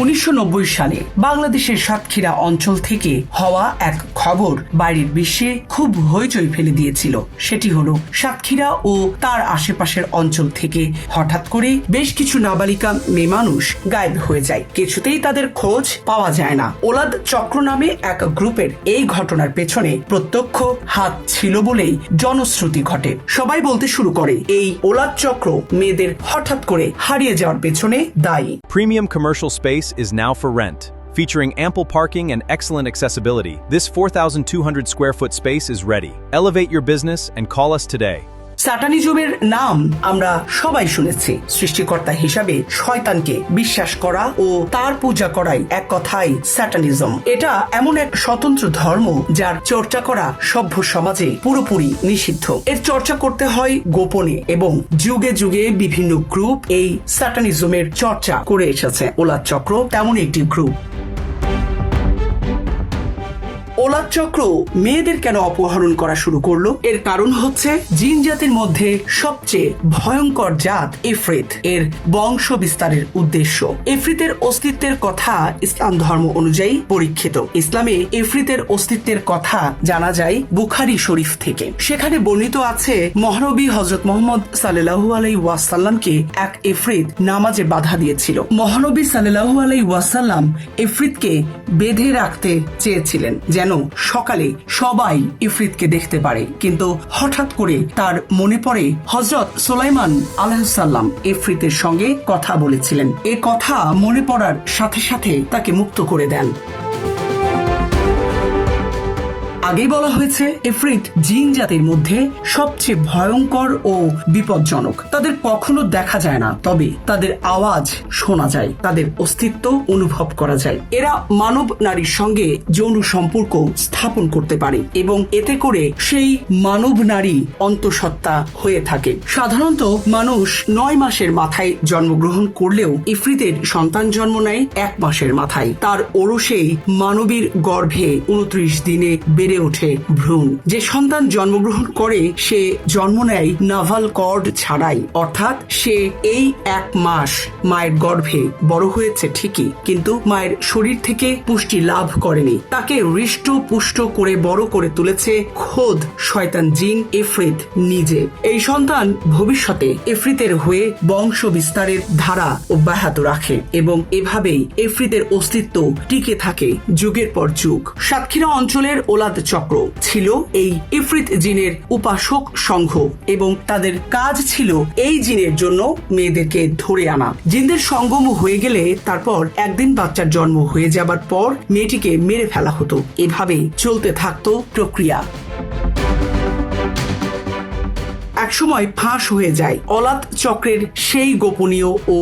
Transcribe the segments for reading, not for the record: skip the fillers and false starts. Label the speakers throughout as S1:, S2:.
S1: 1990 সালে বাংলাদেশের সাতক্ষীরা অঞ্চল থেকে হওয়া এক খবর বাইরের বিশ্বে খুব হইচই ফেলে দিয়েছিল। সেটি হলো সাতক্ষীরা ও তার আশেপাশের অঞ্চল থেকে হঠাৎ করে বেশ কিছু নাবালিকা মেয়ে মানুষ গায়েব হয়ে যায়। কিছুতেই তাদের খোঁজ পাওয়া যায় না। ওলাদ চক্র নামে এক গ্রুপের এই ঘটনার পেছনে প্রত্যক্ষ হাত ছিল বলেই জনশ্রুতি ঘটে। সবাই বলতে শুরু করে এই ওলাদ চক্র মেয়েদের হঠাৎ করে হারিয়ে যাওয়ার পেছনে দায়ী।
S2: Premium commercial space is now for rent. Featuring ample parking and excellent accessibility, this 4,200 square foot space is ready. Elevate your business and call us today.
S1: স্যাটানিজমের নাম আমরা সবাই শুনেছি। সৃষ্টিকর্তা হিসাবে শয়তানকে বিশ্বাস করা ও তার পূজা করাই এক কথায় স্যাটানিজম। এটা এমন এক স্বতন্ত্র ধর্ম যার চর্চা করা সভ্য সমাজে পুরোপুরি নিষিদ্ধ। এর চর্চা করতে হয় গোপনে এবং যুগে যুগে বিভিন্ন গ্রুপ এই স্যাটানিজমের চর্চা করে এসেছে। ওলাদ চক্র তেমন একটি গ্রুপ। ওলাদ চক্র মেয়েদের কেন অপহরণ করা শুরু করলো? এর কারণ হচ্ছে জিন জাতির মধ্যে সবচেয়ে ভয়ঙ্কর জাত ইফরিত এর বংশ বিস্তারের উদ্দেশ্য। ইফরিতের অস্তিত্বের কথা ইসলাম ধর্ম অনুযায়ী পরীক্ষিত। ইসলামে ইফরিতের অস্তিত্বের কথা জানা যায় বুখারী শরীফ থেকে। সেখানে বর্ণিত আছে মহানবী হযরত মুহাম্মদ সাল্লাল্লাহু আলাইহি ওয়াসাল্লামকে এক ইফরিত নামাজে বাধা দিয়েছিল। মহানবী সাল্লাল্লাহু আলাইহি ওয়াসাল্লাম ইফরিতকে বেঁধে রাখতে চেয়েছিলেন যেন সকালে সবাই ইফরিতকে দেখতে পারে, কিন্তু হঠাৎ করে তার মনে পড়ে হযরত সুলাইমান আলাইহিস সালাম ইফরিতের সঙ্গে কথা বলেছিলেন। এ কথা মনে পড়ার সাথে সাথে তাকে মুক্ত করে দেন। আগেই বলা হয়েছে ইফরিত জিন জাতির মধ্যে সবচেয়ে ভয়ঙ্কর ও বিপজ্জনক। তাদের কখনো দেখা যায় না, তবে তাদের আওয়াজ শোনা যায়, তাদের অস্তিত্ব অনুভব করা যায়। এরা মানব নারীর সঙ্গে যৌন সম্পর্ক স্থাপন করতে পারে এবং এতে করে সেই মানব নারী অন্তঃসত্ত্বা হয়ে থাকে। সাধারণত মানুষ 9 মাসের মাথায় জন্মগ্রহণ করলেও ইফরিতের সন্তান জন্ম নেয় 1 মাসের মাথায়। তার ওরসেই মানবীর গর্ভে 29 দিনে বেড়ে ওঠে ভ্রূণ। যে সন্তান জন্মগ্রহণ করে সে জন্ম নেয় নাভাল কর্ড ছাড়াই, অর্থাৎ সে এই 1 মাস মায়ের গর্ভে বড় হয়েছে ঠিকই, কিন্তু মায়ের শরীর থেকে পুষ্টি লাভ করেনি। তাকে হৃষ্ট পুষ্ট করে বড় করে তুলেছে খোদ শয়তান জিন ইফরিত নিজে। এই সন্তান ভবিষ্যতে ইফরিতের হয়ে বংশ বিস্তারের ধারা অব্যাহত রাখে এবং এভাবেই ইফরিতের অস্তিত্ব টিকে থাকে যুগের পর যুগ। সাতক্ষীরা অঞ্চলের ওলাদ চক্র ছিল এই ইফরিত জিনের উপাসক সংঘ এবং তাদের কাজ ছিল এই জিনের জন্য মেয়েদেরকে ধরে আনা। জিনদের সঙ্গম হয়ে গেলে তারপর একদিন বাচ্চার জন্ম হয়ে যাবার পর মেয়েটিকে মেরে ফেলা হতো। এভাবেই চলতে থাকতো প্রক্রিয়া। একসময় ফাঁস হয়ে যায় ওলাদ চক্রের সেই গোপনীয় ও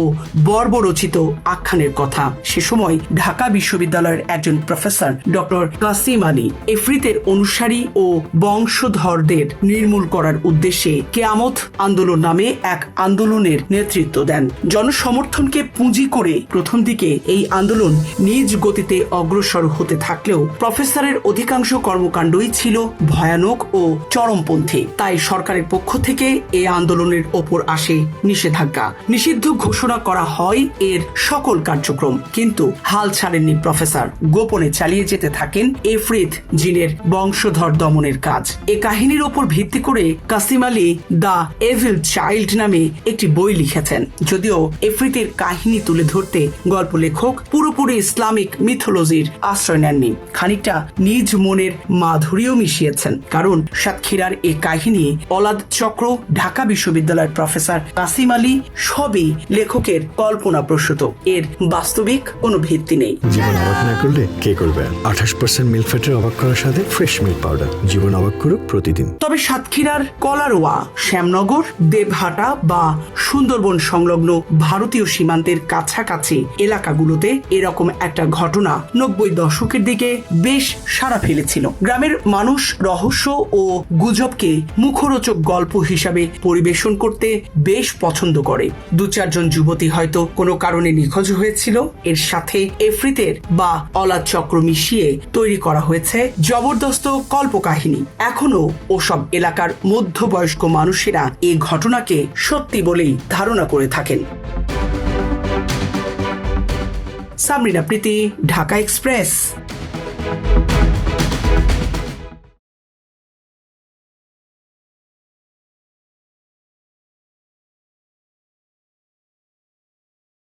S1: বর্বরচিত আখ্যানের কথা। সে সময় ঢাকা বিশ্ববিদ্যালয়ের একজন প্রফেসর ডক্টর কাসিম আলী ইফরিতের অনুসারী ও বংশধরদের নির্মূল করার উদ্দেশ্যে কেয়ামত আন্দোলন নামে এক আন্দোলনের নেতৃত্ব দেন। জনসমর্থনকে পুঁজি করে প্রথম দিকে এই আন্দোলন নিজ গতিতে অগ্রসর হতে থাকলেও প্রফেসরের অধিকাংশ কর্মকাণ্ডই ছিল ভয়ানক ও চরমপন্থী। তাই সরকারের পক্ষ থেকে এই আন্দোলনের ওপর আসে নিষেধাজ্ঞা। নিষিদ্ধ ঘোষণা করা হয় এর সকল কার্যক্রম, কিন্তু হাল ছাড়েননি প্রফেসর। গোপনে চালিয়ে যেতে থাকেন ইফরিত জিনের বংশধর দমনের কাজ। এ কাহিনীর ওপর ভিত্তি করে Qasim Ali the evil child নামে একটি বই লিখেছেন। যদিও ইফরিতের কাহিনী তুলে ধরতে গল্প লেখক পুরোপুরি ইসলামিক মিথোলজির আশ্রয় নেননি, খানিকটা নিজ মনের মাধুরীও মিশিয়েছেন। কারণ সাতক্ষীরার এই কাহিনী, ওলাদ চক্র, ঢাকা বিশ্ববিদ্যালয়ের প্রফেসর কাসিম আলী সবই লেখকের কল্পনা প্রসূত। এর বাস্তবিক কোনো ভিত্তি নেই।
S3: জীবন অবাক না করলে কে করবে? 28% মিল্ক ফ্যাটের অবাক করার সাথে ফ্রেশ মিল্ক পাউডার। জীবন অবাক করুক প্রতিদিন।
S1: তবে সাতক্ষীরার কলারোয়া, শ্যামনগর, দেবহাটা বা সুন্দরবন সংলগ্ন ভারতীয় সীমান্তের কাছাকাছি এলাকাগুলোতে এরকম একটা ঘটনা 90 দশকের দিকে বেশ সাড়া ফেলেছিল। গ্রামের মানুষ রহস্য ও গুজবকে মুখরোচক গল্প হিসাবে পরিবেশন করতে বেশ পছন্দ করে। 2-4 জন যুবতী হয়তো কোনো কারণে নিখোঁজ হয়েছিল। এর সাথে ইফরিতের বা ওলাদ চক্র মিশিয়ে তৈরি করা হয়েছে জবরদস্ত কল্পকাহিনী। এখনো ওসব এলাকার মধ্যবয়স্ক মানুষেরা এই ঘটনাকে সত্যি বলেই ধারণা করে থাকেন। সামরিনা প্রীতি, ঢাকা এক্সপ্রেস।